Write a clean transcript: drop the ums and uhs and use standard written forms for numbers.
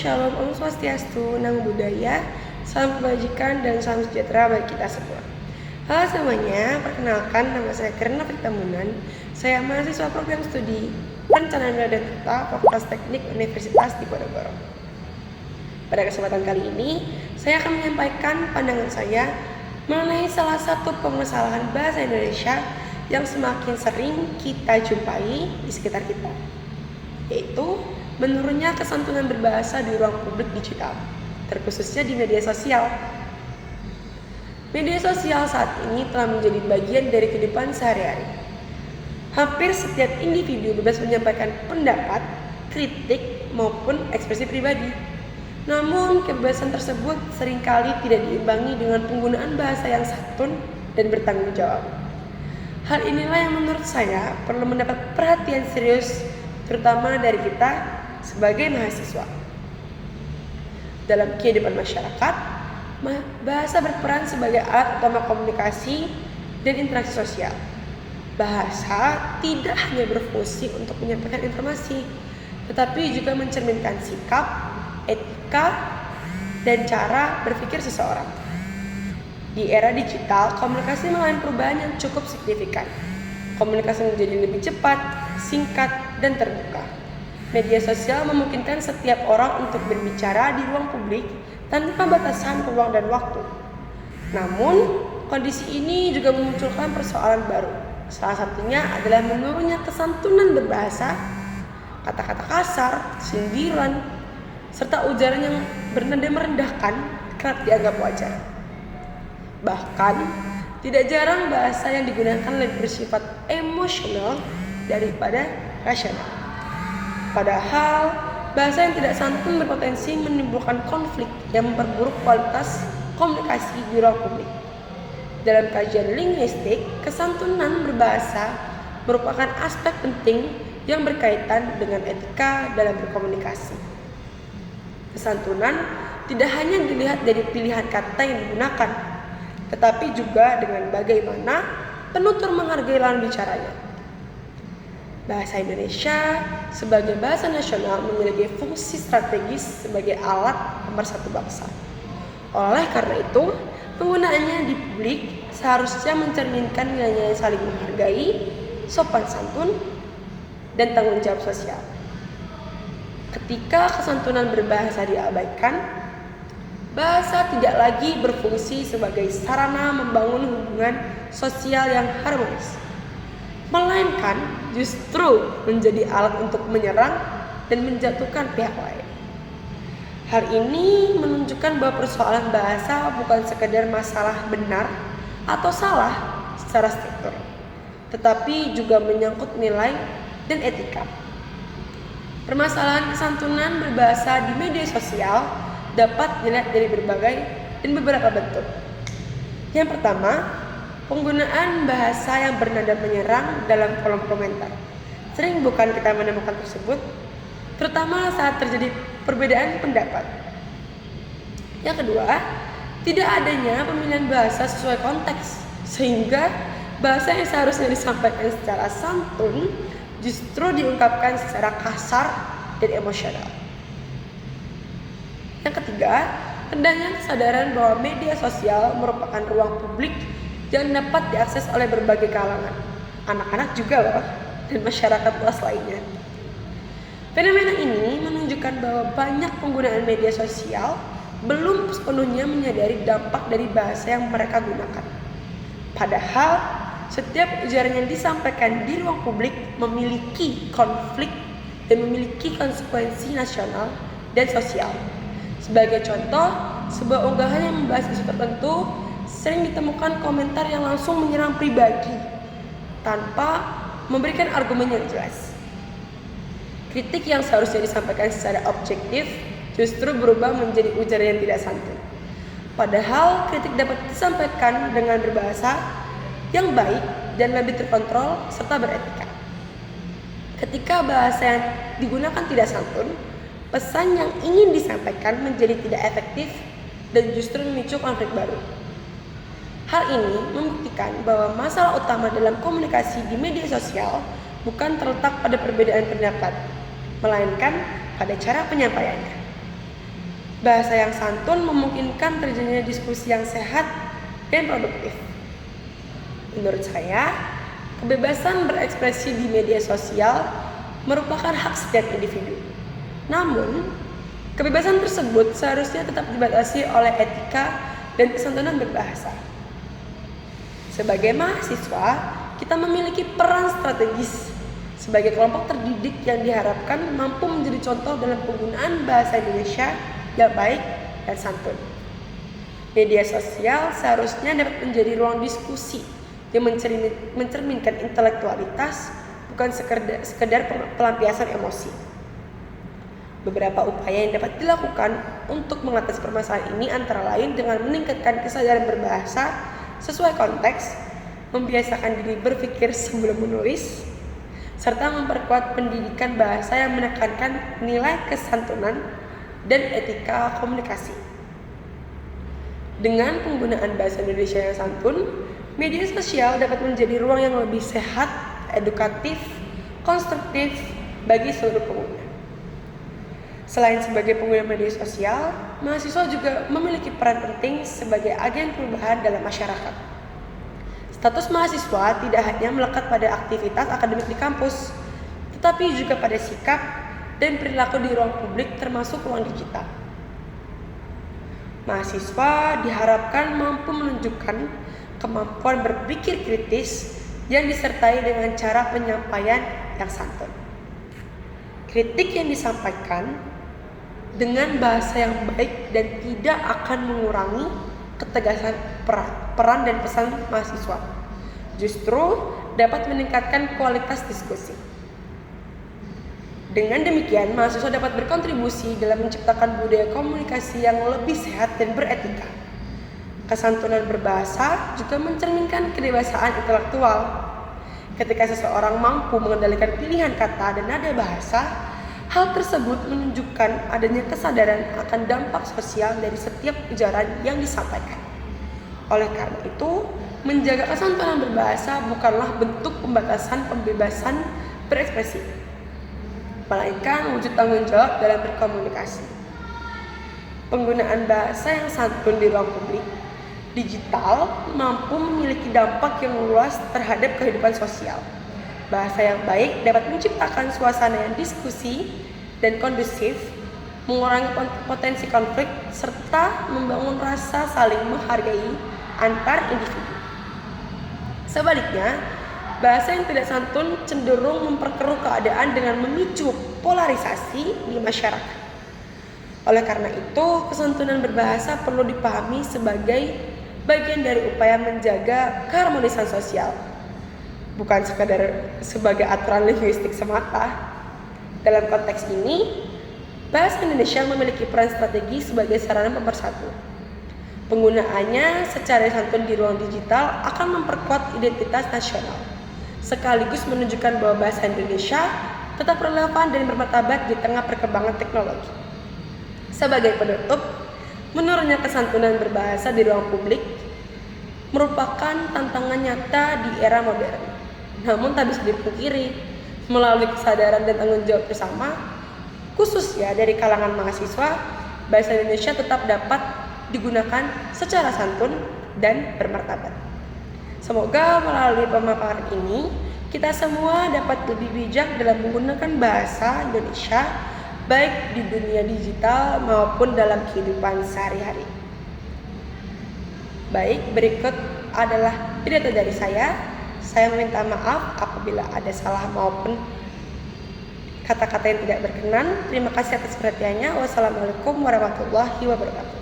Shalom, Om Swastiastu, Namo Buddhaya, salam kebajikan dan salam sejahtera bagi kita semua. Halo semuanya, perkenalkan nama saya Kirna Pritamunan. Saya mahasiswa program studi Perencanaan dan Tata Fakultas Teknik Universitas Diponegoro. Pada kesempatan kali ini, saya akan menyampaikan pandangan saya mengenai salah satu permasalahan bahasa Indonesia yang semakin sering kita jumpai di sekitar kita, yaitu menurunnya kesantunan berbahasa di ruang publik digital, terkhususnya di media sosial. Media sosial saat ini telah menjadi bagian dari kehidupan sehari-hari. Hampir setiap individu bebas menyampaikan pendapat, kritik, maupun ekspresi pribadi. Namun, kebebasan tersebut seringkali tidak diimbangi dengan penggunaan bahasa yang santun dan bertanggung jawab. Hal inilah yang menurut saya perlu mendapat perhatian serius, terutama dari kita sebagai mahasiswa. Dalam kehidupan masyarakat, bahasa berperan sebagai alat utama komunikasi dan interaksi sosial. Bahasa tidak hanya berfungsi untuk menyampaikan informasi, tetapi juga mencerminkan sikap, etika, dan cara berpikir seseorang. Di era digital, komunikasi mengalami perubahan yang cukup signifikan. Komunikasi menjadi lebih cepat, singkat, dan terbuka. Media sosial memungkinkan setiap orang untuk berbicara di ruang publik tanpa batasan ruang dan waktu. Namun, kondisi ini juga memunculkan persoalan baru. Salah satunya adalah menurunnya kesantunan berbahasa, kata-kata kasar, sindiran, serta ujaran yang bernada merendahkan kerap dianggap wajar. Bahkan, tidak jarang bahasa yang digunakan lebih bersifat emosional daripada rasional. Padahal, bahasa yang tidak santun berpotensi menimbulkan konflik yang memperburuk kualitas komunikasi di ruang publik. Dalam kajian linguistik, kesantunan berbahasa merupakan aspek penting yang berkaitan dengan etika dalam berkomunikasi. Kesantunan tidak hanya dilihat dari pilihan kata yang digunakan, tetapi juga dengan bagaimana penutur menghargai lawan bicaranya. Bahasa Indonesia sebagai bahasa nasional memiliki fungsi strategis sebagai alat pemersatu bangsa. Oleh karena itu, penggunaannya di publik seharusnya mencerminkan nilai-nilai saling menghargai, sopan santun, dan tanggung jawab sosial. Ketika kesantunan berbahasa diabaikan, bahasa tidak lagi berfungsi sebagai sarana membangun hubungan sosial yang harmonis, melainkan justru menjadi alat untuk menyerang dan menjatuhkan pihak lain. Hal ini menunjukkan bahwa persoalan bahasa bukan sekedar masalah benar atau salah secara struktur, tetapi juga menyangkut nilai dan etika. Permasalahan kesantunan berbahasa di media sosial dapat dilihat dari berbagai dan beberapa bentuk. Yang pertama, penggunaan bahasa yang bernada menyerang dalam kolom komentar. Sering bukan kita menemukan tersebut, terutama saat terjadi perbedaan pendapat. Yang kedua, tidak adanya pemilihan bahasa sesuai konteks, sehingga bahasa yang seharusnya disampaikan secara santun justru diungkapkan secara kasar dan emosional. Yang ketiga, rendahnya kesadaran bahwa media sosial merupakan ruang publik yang dapat diakses oleh berbagai kalangan, anak-anak juga loh, dan masyarakat luas lainnya. Fenomena ini menunjukkan bahwa banyak penggunaan media sosial belum sepenuhnya menyadari dampak dari bahasa yang mereka gunakan. Padahal, setiap ujaran yang disampaikan di ruang publik memiliki konflik dan memiliki konsekuensi nasional dan sosial. Sebagai contoh, sebuah unggahan yang membahas isu tertentu sering ditemukan komentar yang langsung menyerang pribadi tanpa memberikan argumen yang jelas. Kritik yang seharusnya disampaikan secara objektif justru berubah menjadi ujaran yang tidak santun. Padahal kritik dapat disampaikan dengan berbahasa yang baik dan lebih terkontrol serta beretika. Ketika bahasa yang digunakan tidak santun, pesan yang ingin disampaikan menjadi tidak efektif dan justru memicu konflik baru. Hal ini membuktikan bahwa masalah utama dalam komunikasi di media sosial bukan terletak pada perbedaan pendapat, melainkan pada cara penyampaiannya. Bahasa yang santun memungkinkan terjadinya diskusi yang sehat dan produktif. Menurut saya, kebebasan berekspresi di media sosial merupakan hak setiap individu. Namun, kebebasan tersebut seharusnya tetap dibatasi oleh etika dan kesantunan berbahasa. Sebagai mahasiswa, kita memiliki peran strategis sebagai kelompok terdidik yang diharapkan mampu menjadi contoh dalam penggunaan bahasa Indonesia yang baik dan santun. Media sosial seharusnya dapat menjadi ruang diskusi yang mencerminkan intelektualitas, bukan sekedar pelampiasan emosi. Beberapa upaya yang dapat dilakukan untuk mengatasi permasalahan ini antara lain dengan meningkatkan kesadaran berbahasa sesuai konteks, membiasakan diri berpikir sebelum menulis, serta memperkuat pendidikan bahasa yang menekankan nilai kesantunan dan etika komunikasi. Dengan penggunaan bahasa Indonesia yang santun, media sosial dapat menjadi ruang yang lebih sehat, edukatif, konstruktif bagi seluruh pengguna. Selain sebagai pengguna media sosial, mahasiswa juga memiliki peran penting sebagai agen perubahan dalam masyarakat. Status mahasiswa tidak hanya melekat pada aktivitas akademik di kampus, tetapi juga pada sikap dan perilaku di ruang publik termasuk ruang digital. Mahasiswa diharapkan mampu menunjukkan kemampuan berpikir kritis yang disertai dengan cara penyampaian yang santun. Kritik yang disampaikan dengan bahasa yang baik dan tidak akan mengurangi ketegasan peran dan pesan mahasiswa, justru dapat meningkatkan kualitas diskusi. Dengan demikian, mahasiswa dapat berkontribusi dalam menciptakan budaya komunikasi yang lebih sehat dan beretika. Kesantunan berbahasa juga mencerminkan kedewasaan intelektual. Ketika seseorang mampu mengendalikan pilihan kata dan nada bahasa, hal tersebut menunjukkan adanya kesadaran akan dampak sosial dari setiap ujaran yang disampaikan. Oleh karena itu, menjaga kesantunan berbahasa bukanlah bentuk pembatasan pembebasan berekspresi, melainkan wujud tanggung jawab dalam berkomunikasi. Penggunaan bahasa yang santun di ruang publik digital mampu memiliki dampak yang luas terhadap kehidupan sosial. Bahasa yang baik dapat menciptakan suasana yang diskusi dan kondusif, mengurangi potensi konflik, serta membangun rasa saling menghargai antar individu. Sebaliknya, bahasa yang tidak santun cenderung memperkeruh keadaan dengan memicu polarisasi di masyarakat. Oleh karena itu, kesantunan berbahasa perlu dipahami sebagai bagian dari upaya menjaga keharmonisan sosial, bukan sekadar sebagai aturan linguistik semata. Dalam konteks ini, bahasa Indonesia memiliki peran strategi sebagai sarana pemersatu. Penggunaannya secara santun di ruang digital akan memperkuat identitas nasional, sekaligus menunjukkan bahwa bahasa Indonesia tetap relevan dan bermartabat di tengah perkembangan teknologi. Sebagai penutup, menurunnya kesantunan berbahasa di ruang publik merupakan tantangan nyata di era modern. Namun tak bisa dipungkiri, melalui kesadaran dan tanggung jawab bersama, khususnya dari kalangan mahasiswa, bahasa Indonesia tetap dapat digunakan secara santun dan bermartabat. Semoga melalui pemaparan ini, kita semua dapat lebih bijak dalam menggunakan bahasa Indonesia, baik di dunia digital maupun dalam kehidupan sehari-hari. Baik, berikut adalah pidato dari saya. Saya meminta maaf apabila ada salah maupun kata-kata yang tidak berkenan. Terima kasih atas perhatiannya. Wassalamualaikum warahmatullahi wabarakatuh.